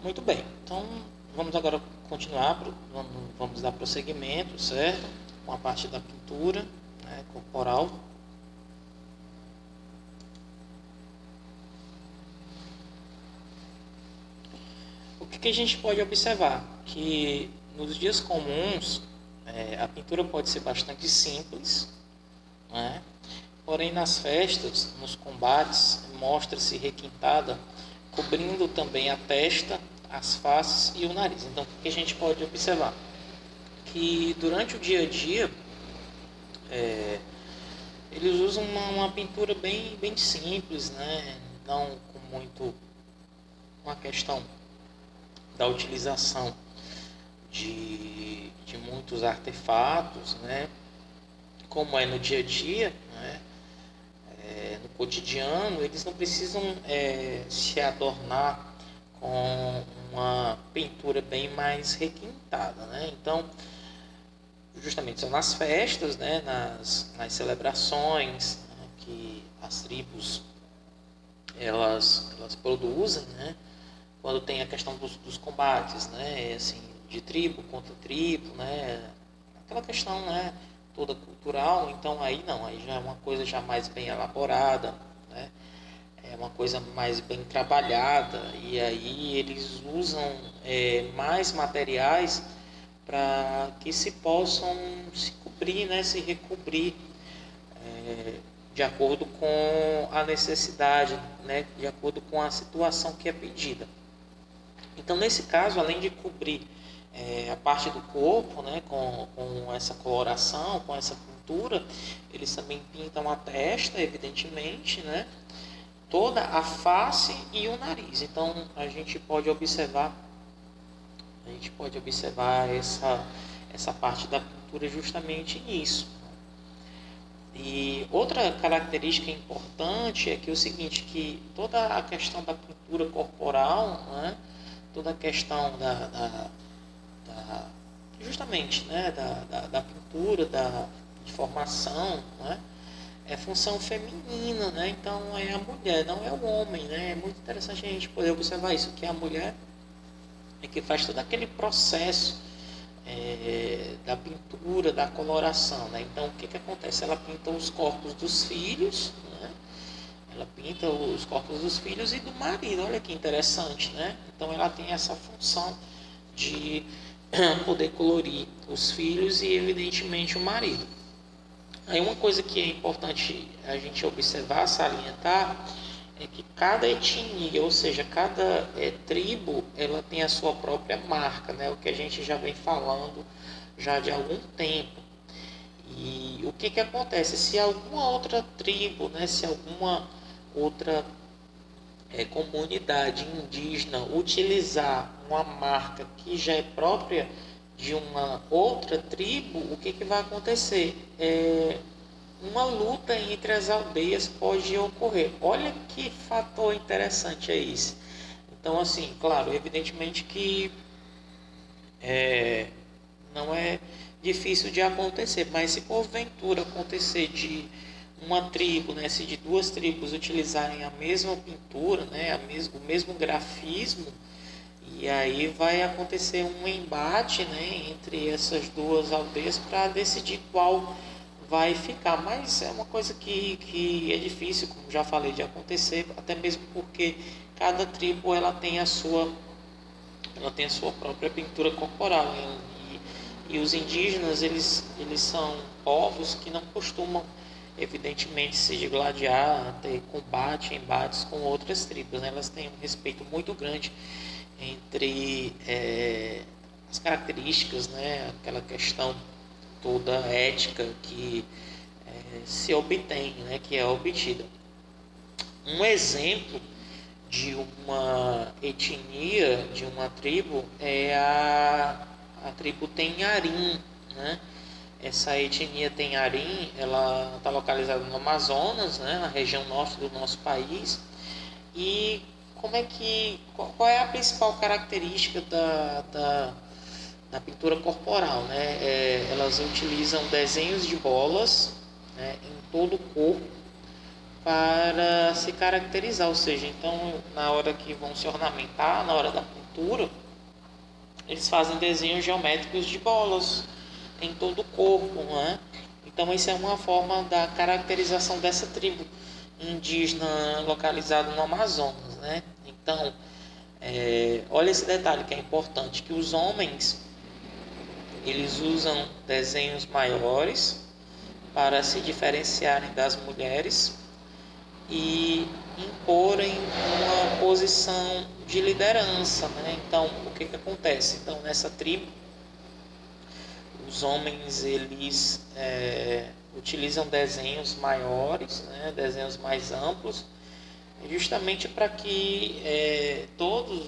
Muito bem, então vamos agora continuar, vamos dar prosseguimento, certo? Com a parte da pintura, né, corporal. O que a gente pode observar? Que nos dias comuns a pintura pode ser bastante simples, né? Porém nas festas, nos combates, mostra-se requintada, cobrindo também a testa, as faces e o nariz. Então o que a gente pode observar? Que durante o dia a dia eles usam uma pintura bem simples, né? Não com muito uma questão da utilização de muitos artefatos, né? Como é no dia a dia, né? No cotidiano, eles não precisam se adornar com uma pintura bem mais requintada, né? Então, justamente são nas festas, né? nas celebrações, né? Que as tribos elas produzem, né? Quando tem a questão dos combates, né? Assim, de tribo contra tribo, né? Aquela questão, né? Toda cultural. Então aí não, aí já é uma coisa já mais bem elaborada, né? É uma coisa mais bem trabalhada, e aí eles usam mais materiais para que se possam se cobrir, né? Se recobrir de acordo com a necessidade, né? De acordo com a situação que é pedida. Então, nesse caso, além de cobrir a parte do corpo, né, com essa coloração, com essa pintura, eles também pintam a testa, evidentemente, né, toda a face e o nariz. Então, a gente pode observar essa parte da pintura justamente nisso. E outra característica importante é que é o seguinte, que toda a questão da pintura corporal, né, toda a questão justamente, né, da pintura, de formação, né, é função feminina, né? Então é a mulher, não é o homem, né? É muito interessante a gente poder observar isso, que a mulher é que faz todo aquele processo da pintura, da coloração, né? Então o que acontece? Ela pinta os corpos dos filhos, né? Ela pinta os corpos dos filhos e do marido. Olha que interessante, né? Então ela tem essa função de poder colorir os filhos e evidentemente o marido. Aí uma coisa que é importante a gente observar, salientar, é que cada etnia, ou seja, cada tribo, ela tem a sua própria marca, né? O que a gente já vem falando já de algum tempo. E o que acontece? Se alguma outra tribo, né, se alguma outra comunidade indígena utilizar uma marca que já é própria de uma outra tribo, o que vai acontecer? Uma luta entre as aldeias pode ocorrer. Olha que fator interessante é esse. Então, assim, claro, evidentemente que não é difícil de acontecer, mas se porventura acontecer de uma tribo, né, se de duas tribos utilizarem a mesma pintura, né, o mesmo grafismo, e aí vai acontecer um embate, né, entre essas duas aldeias para decidir qual vai ficar. Mas é uma coisa que é difícil, como já falei, de acontecer, até mesmo porque cada tribo ela tem a sua própria pintura corporal, né? E os indígenas, eles são povos que não costumam, evidentemente, se digladiar, ter combate, embates com outras tribos, né? Elas têm um respeito muito grande entre as características, né? Aquela questão toda ética que se obtém, né? Que é obtida. Um exemplo de uma etnia, de uma tribo, é a tribo Tenharim, né? Essa etnia Tenharim, ela está localizada no Amazonas, né? Na região norte do nosso país. E qual é a principal característica da pintura corporal, elas utilizam desenhos de bolas, né, em todo o corpo, para se caracterizar, ou seja, então na hora que vão se ornamentar, na hora da pintura, eles fazem desenhos geométricos de bolas em todo o corpo, não é? Então isso é uma forma da caracterização dessa tribo indígena localizada no Amazonas, né? Então, olha esse detalhe que é importante, que os homens eles usam desenhos maiores para se diferenciarem das mulheres e imporem uma posição de liderança, né? Então, o que acontece? Então, nessa tribo, os homens eles utilizam desenhos maiores, né? Desenhos mais amplos, justamente para que todas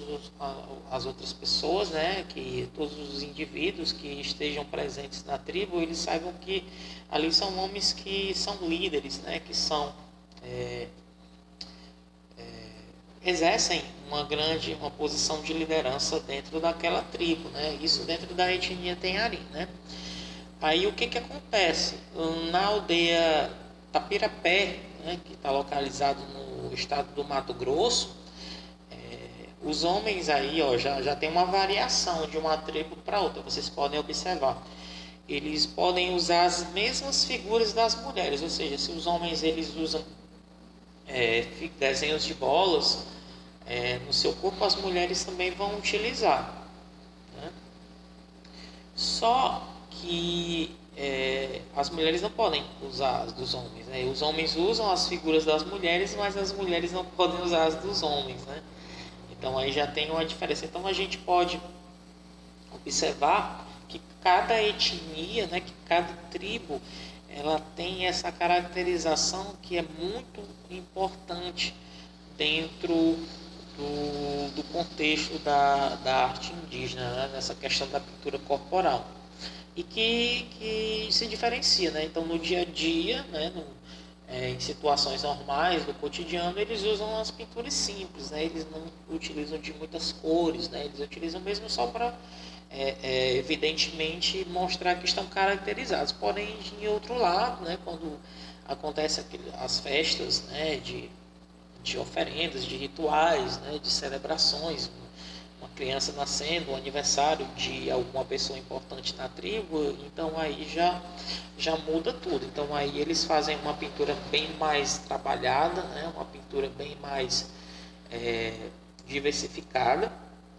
as outras pessoas, né? Que todos os indivíduos que estejam presentes na tribo, eles saibam que ali são homens que são líderes, né? Que são exercem uma posição de liderança dentro daquela tribo, né? Isso dentro da etnia Tenharim, né? Aí o que acontece? Na aldeia Tapirapé, né, que está localizado no estado do Mato Grosso, os homens aí já tem uma variação de uma tribo para outra, vocês podem observar. Eles podem usar as mesmas figuras das mulheres, ou seja, se os homens eles usam desenhos de bolas no seu corpo, as mulheres também vão utilizar, né? Só que as mulheres não podem usar as dos homens, né? Os homens usam as figuras das mulheres, mas as mulheres não podem usar as dos homens, né? Então aí já tem uma diferença. Então a gente pode observar que cada etnia, né, que cada tribo, ela tem essa caracterização que é muito importante dentro do contexto da arte indígena, né, nessa questão da pintura corporal. E que se diferencia, né? Então no dia a dia, né, em situações normais do cotidiano, eles usam as pinturas simples, né? Eles não utilizam de muitas cores, né? Eles utilizam mesmo só para evidentemente mostrar que estão caracterizados. Porém, em outro lado, né, quando acontece as festas, né, de oferendas, de rituais, né, de celebrações, uma criança nascendo, o aniversário de alguma pessoa importante na tribo, então aí já muda tudo. Então aí eles fazem uma pintura bem mais trabalhada, né? Uma pintura bem mais diversificada.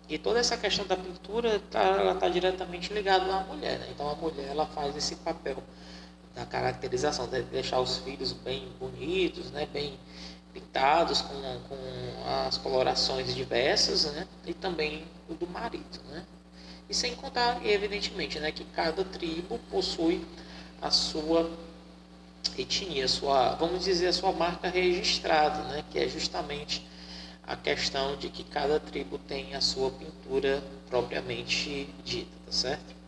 E toda essa questão da pintura ela está diretamente ligada à mulher, né? Então a mulher ela faz esse papel da caracterização, de deixar os filhos bem bonitos, né? Bem pintados com as colorações diversas, né? E também o do marido, né? E sem contar, evidentemente, né, que cada tribo possui a sua etnia, vamos dizer, a sua marca registrada, né? Que é justamente a questão de que cada tribo tem a sua pintura propriamente dita, tá certo?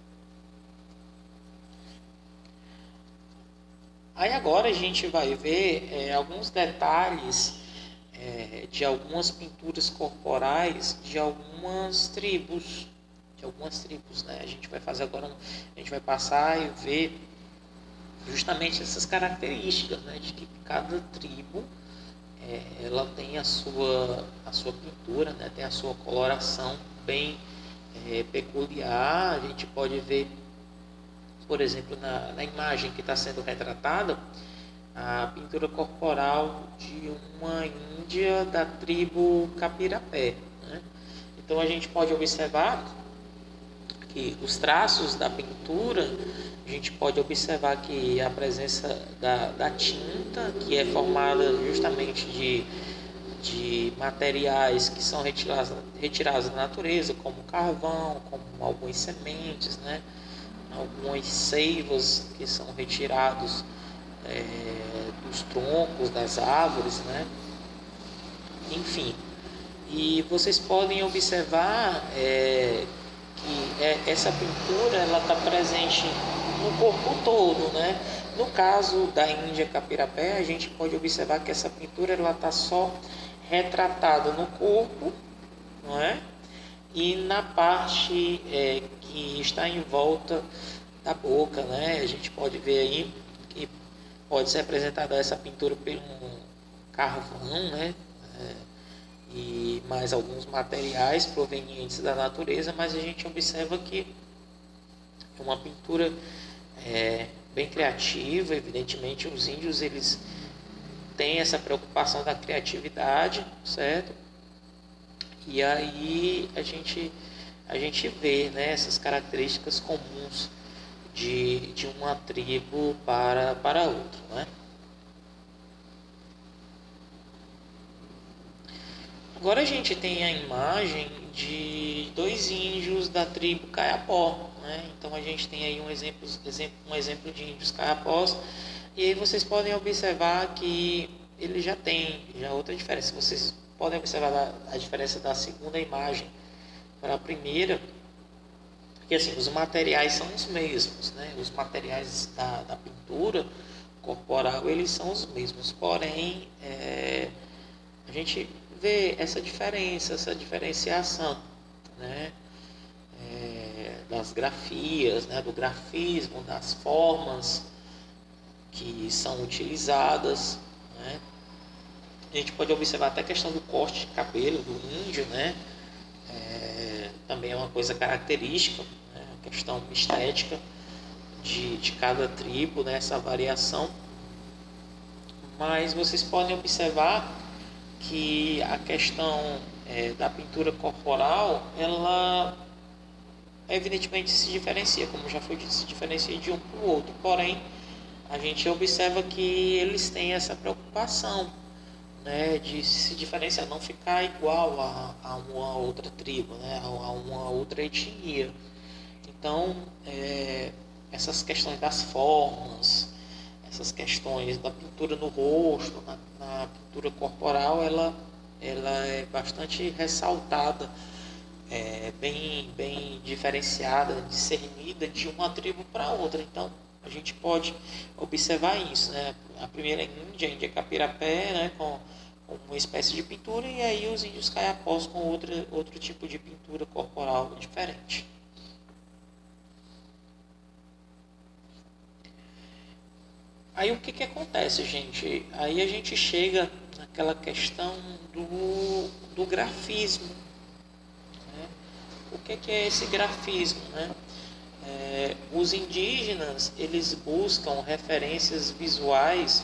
Aí agora a gente vai ver alguns detalhes de algumas pinturas corporais de algumas tribos, né? A gente vai fazer agora, a gente vai passar e ver justamente essas características, né? De que cada tribo ela tem a sua pintura, né? Tem a sua coloração bem peculiar. A gente pode ver, por exemplo, na imagem que está sendo retratada, a pintura corporal de uma índia da tribo Capirapé, né? Então a gente pode observar que os traços da pintura, a gente pode observar que a presença da tinta, que é formada justamente de materiais que são retirados da natureza, como carvão, como algumas sementes, né? Algumas seivas que são retirados dos troncos das árvores, né? Enfim, e vocês podem observar que essa pintura ela está presente no corpo todo, né? No caso da Índia Capirapé, a gente pode observar que essa pintura ela está só retratada no corpo, não é? E na parte que está em volta da boca, né? A gente pode ver aí que pode ser representada essa pintura carvão, né? E mais alguns materiais provenientes da natureza, mas a gente observa que é uma pintura bem criativa. Evidentemente, os índios eles têm essa preocupação da criatividade, certo? E aí a gente vê, né, essas características comuns de uma tribo para outra, né? Agora a gente tem a imagem de dois índios da tribo Caiapó, né? Então a gente tem aí um exemplo de índios Caiapós, e aí vocês podem observar que ele já tem outra diferença. Vocês podem observar a diferença da segunda imagem para a primeira, porque assim, os materiais são os mesmos, né? Os materiais da pintura corporal eles são os mesmos, porém a gente vê essa diferença, essa diferenciação, né? Das grafias, né? Do grafismo, das formas que são utilizadas, né? A gente pode observar até a questão do corte de cabelo do índio, né? Também é uma coisa característica, né? A questão estética de cada tribo, né? Essa variação. Mas vocês podem observar que a questão da pintura corporal, ela evidentemente se diferencia, como já foi dito, se diferencia de um para o outro. Porém, a gente observa que eles têm essa preocupação, né, de se diferenciar, não ficar igual a uma outra tribo, né, a uma outra etnia. Então, essas questões das formas, essas questões da pintura no rosto, na pintura corporal, ela é bastante ressaltada, bem diferenciada, discernida de uma tribo para outra. Então, a gente pode observar isso, né? A primeira Índia, a Índia Capirapé, né, com uma espécie de pintura, e aí os índios Caiapós com outro tipo de pintura corporal diferente. Aí o que acontece, gente? Aí a gente chega naquela questão do grafismo, né? O que é esse grafismo, né? Os indígenas eles buscam referências visuais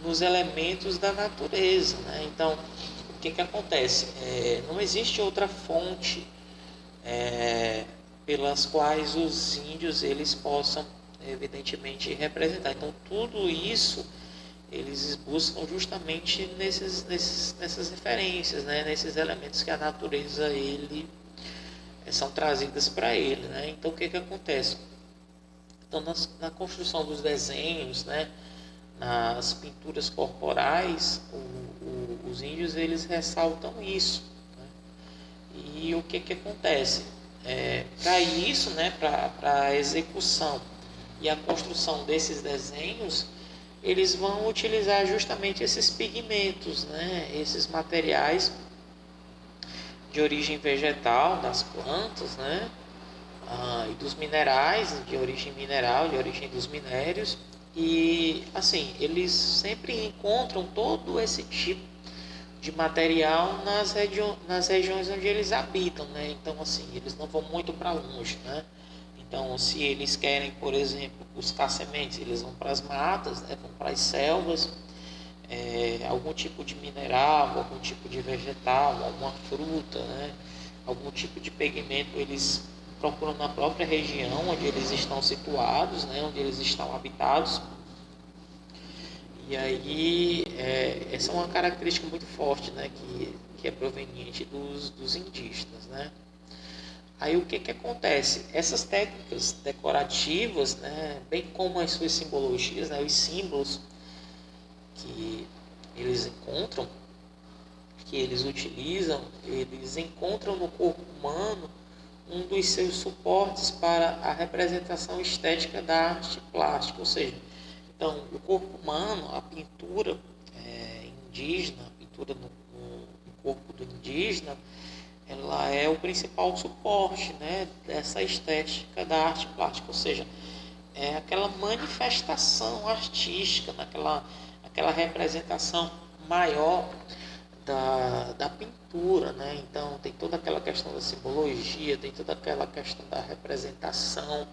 nos elementos da natureza, né? Então, o que acontece? Não existe outra fonte pelas quais os índios eles possam evidentemente representar. Então, tudo isso eles buscam justamente nessas referências, né? Nesses elementos que a natureza são trazidas para ele, né? Então, o que acontece? Então, na construção dos desenhos, né? Nas pinturas corporais, os índios eles ressaltam isso, né? E o que acontece? Para isso, né? Para a execução e a construção desses desenhos, eles vão utilizar justamente esses pigmentos, né? Esses materiais de origem vegetal, das plantas, né? E dos minerais, de origem mineral, de origem dos minérios. E assim, eles sempre encontram todo esse tipo de material nas regiões onde eles habitam, né? Então assim, eles não vão muito para longe, né? Então, se eles querem, por exemplo, buscar sementes, eles vão para as matas, né? Vão para as selvas, algum tipo de mineral, algum tipo de vegetal, alguma fruta, né? Algum tipo de pigmento, eles procuram na própria região onde eles estão situados, né? Onde eles estão habitados. E aí, essa é uma característica muito forte, né? Que é proveniente dos indígenas, né? Aí o que acontece? Essas técnicas decorativas, né, bem como as suas simbologias, né, os símbolos que eles encontram, que eles utilizam, eles encontram no corpo humano um dos seus suportes para a representação estética da arte plástica. Ou seja, então o corpo humano, a pintura indígena, a pintura no corpo do indígena, ela é o principal suporte, né, dessa estética da arte plástica, ou seja, é aquela manifestação artística, aquela representação maior da pintura, né? Então tem toda aquela questão da simbologia, tem toda aquela questão da representação,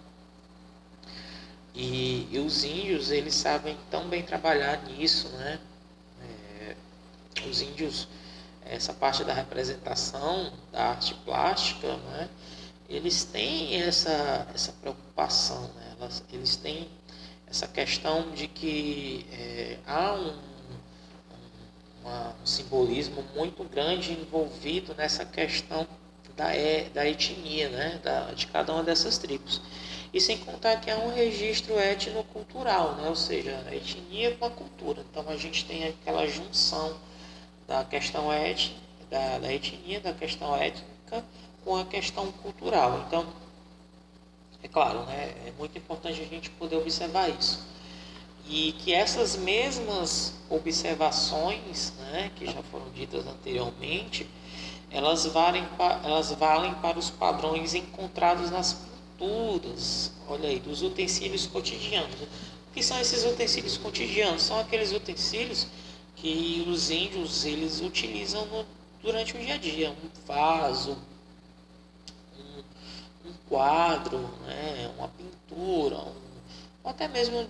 e os índios eles sabem tão bem trabalhar nisso, né? Os índios, essa parte da representação da arte plástica, né? Eles têm essa preocupação, né? Eles têm essa questão de que há um simbolismo muito grande envolvido nessa questão da etnia, né? De cada uma dessas tribos. E sem contar que há um registro étnico-cultural, né? Ou seja, a etnia com a cultura. Então a gente tem aquela junção da questão étnica, da etnia, da questão étnica com a questão cultural. Então, é claro, né? É muito importante a gente poder observar isso. E que essas mesmas observações, né, que já foram ditas anteriormente, elas valem para os padrões encontrados nas pinturas, olha aí, dos utensílios cotidianos. O que são esses utensílios cotidianos? São aqueles utensílios que os índios eles utilizam durante o dia a dia. Um vaso, um quadro, né, uma pintura, ou até mesmo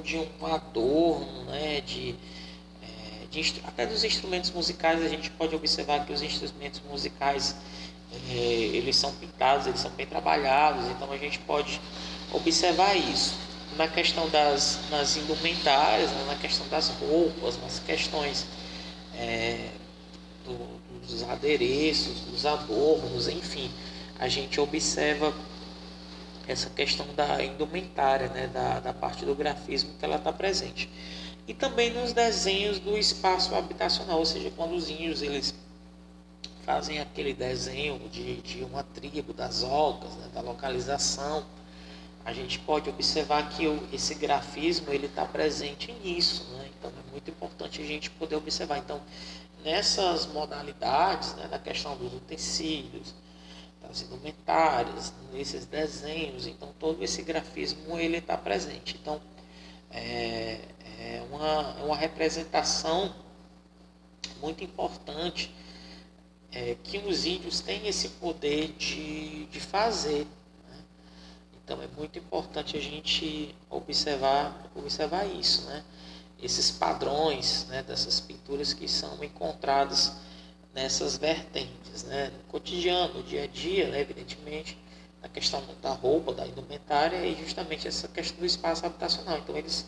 de um adorno, né, até dos instrumentos musicais. A gente pode observar que os instrumentos musicais eles são pintados, eles são bem trabalhados, então a gente pode observar isso na questão nas indumentárias, né, na questão das roupas, nas questões dos adereços, dos adornos, enfim, a gente observa essa questão da indumentária, né, da parte do grafismo que ela está presente. E também nos desenhos do espaço habitacional, ou seja, quando os índios eles fazem aquele desenho de uma tribo, das ocas, né, da localização, a gente pode observar que esse grafismo ele está presente nisso, né? Então é muito importante a gente poder observar. Então, nessas modalidades, né, da questão dos utensílios, das indumentárias, nesses desenhos, então todo esse grafismo ele está presente. Então é uma representação muito importante que os índios têm esse poder de fazer, né? Então é muito importante a gente observar isso, né? Esses padrões, né, dessas pinturas que são encontradas nessas vertentes, né, no cotidiano, no dia a dia, né, evidentemente, na questão da roupa, da indumentária e justamente essa questão do espaço habitacional. Então eles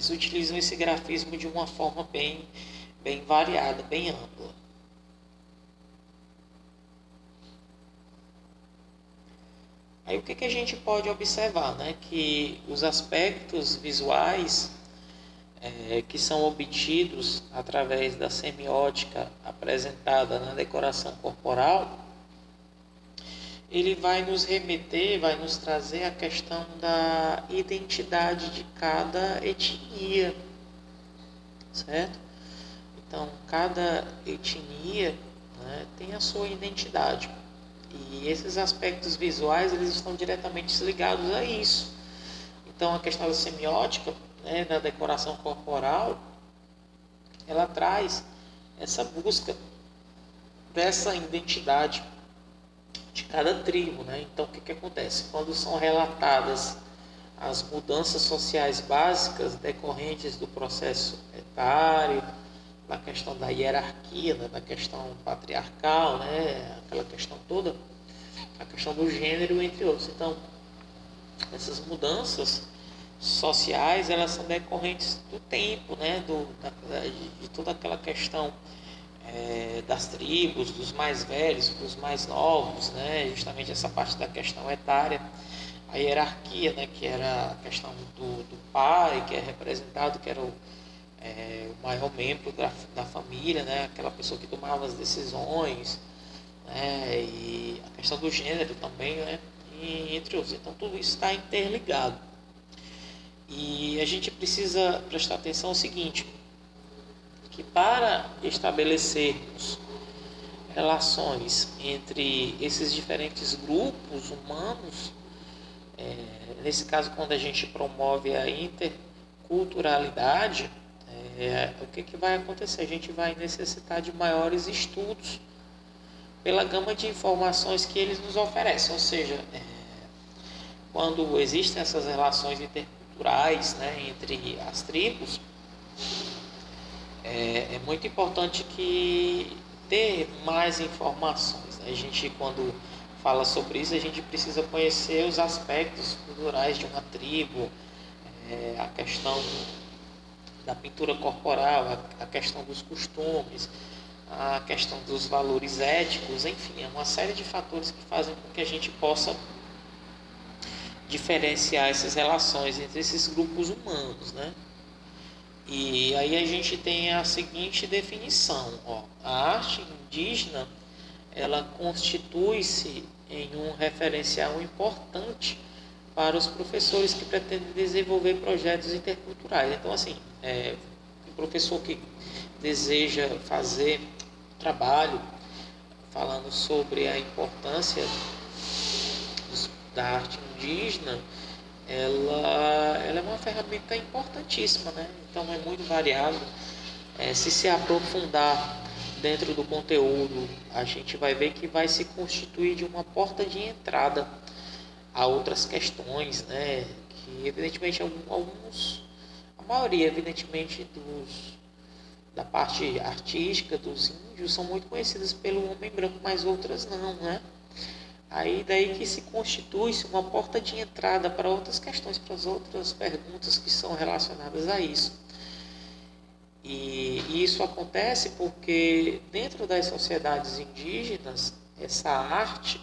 utilizam esse grafismo de uma forma bem variada, bem ampla. Aí o que a gente pode observar, né, que os aspectos visuais que são obtidos através da semiótica apresentada na decoração corporal, ele vai nos remeter, vai nos trazer a questão da identidade de cada etnia, certo? Então, cada etnia, né, tem a sua identidade. E esses aspectos visuais, eles estão diretamente ligados a isso. Então, a questão da semiótica, né, da decoração corporal, ela traz essa busca dessa identidade de cada tribo, né? Então, o que acontece? Quando são relatadas as mudanças sociais básicas decorrentes do processo etário, na questão da hierarquia, né, na questão patriarcal, né, aquela questão toda, a questão do gênero, entre outros. Então, essas mudanças sociais, elas são decorrentes do tempo, né, de toda aquela questão das tribos, dos mais velhos, dos mais novos, né, justamente essa parte da questão etária, a hierarquia, né, que era a questão do pai, que é representado, que era o maior membro da família, né, aquela pessoa que tomava as decisões, né, e a questão do gênero também, né, e entre outros. Então tudo isso está interligado. E a gente precisa prestar atenção no seguinte, que para estabelecermos relações entre esses diferentes grupos humanos, nesse caso quando a gente promove a interculturalidade, o que vai acontecer? A gente vai necessitar de maiores estudos pela gama de informações que eles nos oferecem, ou seja, quando existem essas relações interculturais, né, entre as tribos, é muito importante que ter mais informações, né? A gente, quando fala sobre isso, a gente precisa conhecer os aspectos culturais de uma tribo, a questão da pintura corporal, a questão dos costumes, a questão dos valores éticos, enfim, é uma série de fatores que fazem com que a gente possa diferenciar essas relações entre esses grupos humanos, né? E aí a gente tem a seguinte definição, ó: a arte indígena, ela constitui-se em um referencial importante para os professores que pretendem desenvolver projetos interculturais. Então, assim, o professor que deseja fazer trabalho falando sobre a importância da arte indígena, ela é uma ferramenta importantíssima, né? Então é muito variável. Se aprofundar dentro do conteúdo, a gente vai ver que vai se constituir de uma porta de entrada a outras questões, né? Que evidentemente a maioria evidentemente da parte artística dos índios são muito conhecidas pelo homem branco, mas outras não, né? Aí daí que se constitui-se uma porta de entrada para outras questões, para as outras perguntas que são relacionadas a isso. E isso acontece porque dentro das sociedades indígenas, essa arte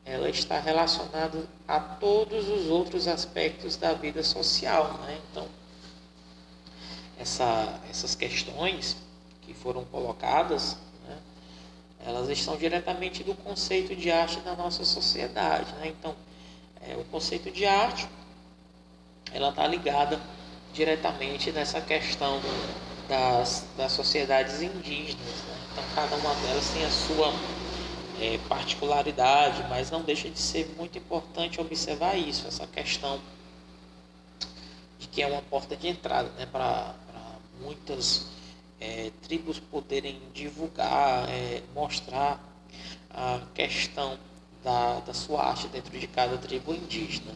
ela está relacionada a todos os outros aspectos da vida social, né? Então, essas questões que foram colocadas, né, elas estão diretamente do conceito de arte na nossa sociedade, né? Então, o conceito de arte, ela está ligada diretamente nessa questão das sociedades indígenas, né? Então, cada uma delas tem a sua particularidade, mas não deixa de ser muito importante observar isso, essa questão de que é uma porta de entrada, né, para muitas tribos poderem divulgar, mostrar a questão da sua arte dentro de cada tribo indígena.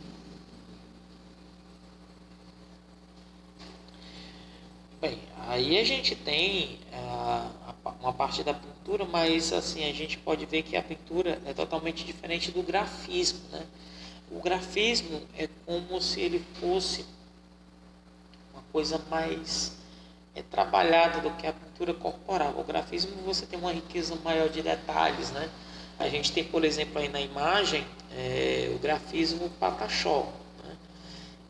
Bem, aí a gente tem uma parte da pintura, mas assim a gente pode ver que a pintura é totalmente diferente do grafismo, né? O grafismo é como se ele fosse uma coisa mais trabalhada do que a pintura corporal. O grafismo você tem uma riqueza maior de detalhes, né? A gente tem, por exemplo, aí na imagem o grafismo pataxó, né?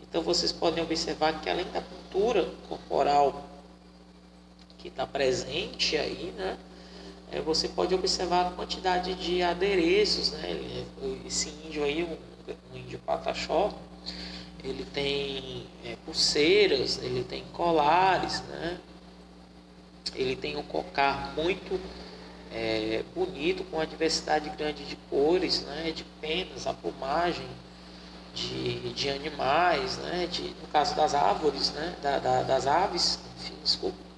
Então vocês podem observar que além da pintura corporal que está presente aí, né? Você pode observar a quantidade de adereços, né? Esse índio aí, um índio pataxó, ele tem pulseiras, ele tem colares, né? Ele tem um cocar muito bonito, com uma diversidade grande de cores, né? De penas, a plumagem de animais, né? No caso das árvores, né? Das aves, enfim, desculpa.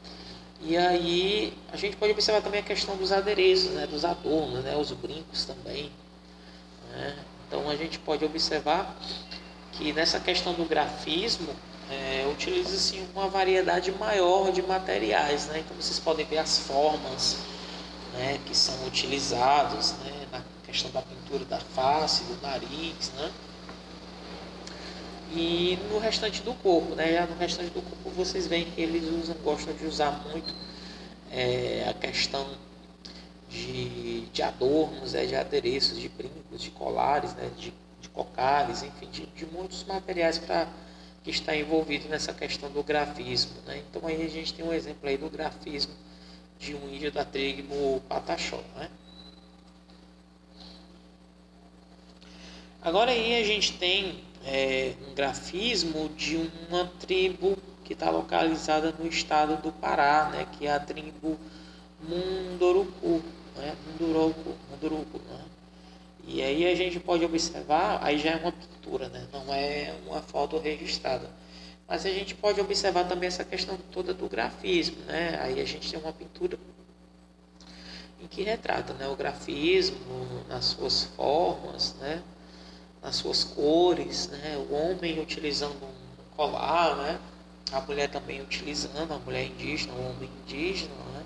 E aí a gente pode observar também a questão dos adereços, né? Dos adornos, né? Os brincos também, né? Então a gente pode observar que nessa questão do grafismo utiliza-se uma variedade maior de materiais, né? Então vocês podem ver as formas, né, que são utilizados, né, na questão da pintura da face, do nariz, né? E no restante do corpo, né? No restante do corpo vocês veem que eles gostam de usar muito a questão de adornos, de adereços, de brincos, de colares, né? De cocares, enfim, de muitos materiais que está envolvido nessa questão do grafismo, né? Então aí a gente tem um exemplo aí do grafismo de um índio da tribo Pataxó, né? Agora aí a gente tem um grafismo de uma tribo que está localizada no estado do Pará, né? Que é a tribo Munduruku, né? Munduruku, né? E aí a gente pode observar, aí já é uma pintura, né? Não é uma foto registrada, Mas a gente pode observar também essa questão toda do grafismo, né? Aí a gente tem uma pintura em que retrata, né, o grafismo nas suas formas, né, nas suas cores, né, o homem utilizando um colar, né, a mulher também utilizando, a mulher indígena, o homem indígena, né,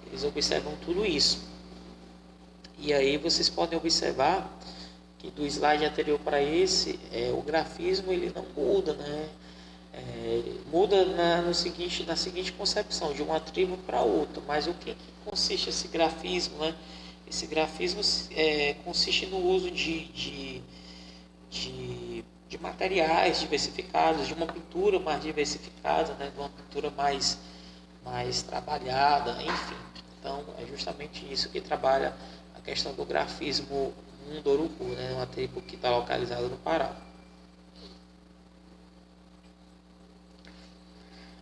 eles observam tudo isso. E aí vocês podem observar que do slide anterior para esse, o grafismo ele não muda, né? Muda na seguinte concepção, de uma tribo para outra. Mas o que consiste esse grafismo, né? Esse grafismo consiste no uso de materiais diversificados, de uma pintura mais diversificada, né? De uma pintura mais trabalhada, enfim. Então, é justamente isso que trabalha a questão do grafismo Munduruku, né? Uma tribo que está localizada no Pará.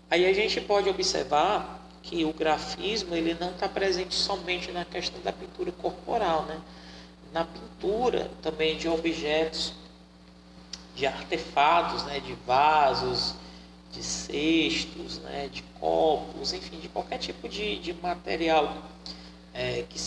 Aí a gente pode observar que o grafismo ele não está presente somente na questão da pintura corporal, né? Na pintura também de objetos, de artefatos, né? De vasos, de cestos, né? De copos, enfim, de qualquer tipo de material que